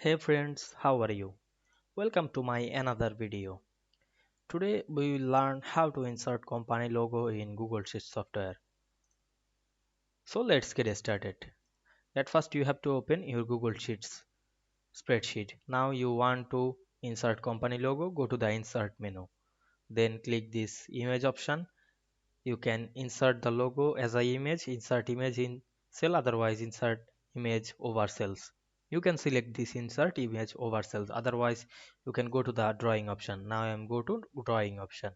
Hey friends, how are you? Welcome to my another video. Today we will learn how to insert company logo in Google Sheets software. So let's get started. At first you have to open your Google Sheets spreadsheet. Now you want to insert company logo, go to the insert menu. Then click this image option. You can insert the logo as a image, insert image in cell, otherwise insert image over cells. You can select this insert image over cells, otherwise you can go to the drawing option. Now I am go to drawing option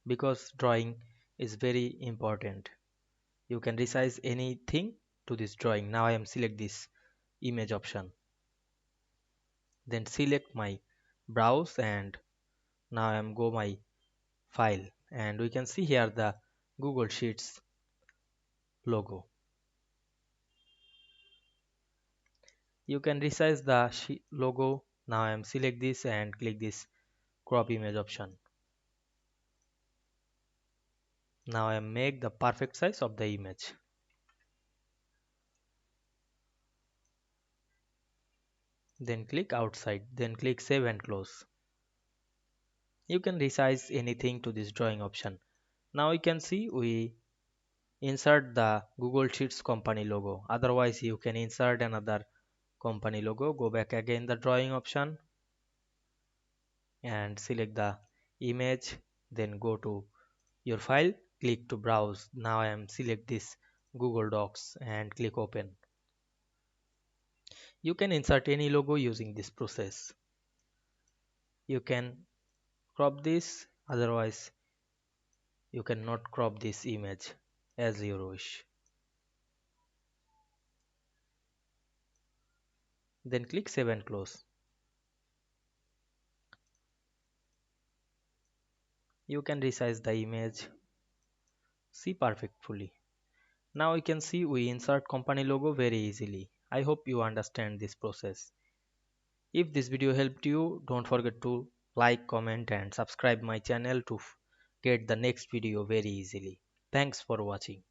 because drawing is very important. You can resize anything to this drawing. Now I am select this image option, then select my browse, and now I am go my file, and we can see here the Google Sheets logo. You can resize the logo. Now I am select this and click this crop image option. Now I am make the perfect size of the image. Then click outside, then click save and close. You can resize anything to this drawing option. Now you can see we insert the Google Sheets company logo. Otherwise you can insert another company logo. Go back again the drawing option and select the image, then go to your file, click to browse. Now I am select this Google Docs and click open. You can insert any logo using this process. You can crop this, otherwise you cannot crop this image as you wish. Then click save and close. You can resize the image, see perfectly. Now you can see we insert company logo very easily. I hope you understand this process. If this video helped you, don't forget to like, comment and subscribe my channel to get the next video very easily. Thanks for watching.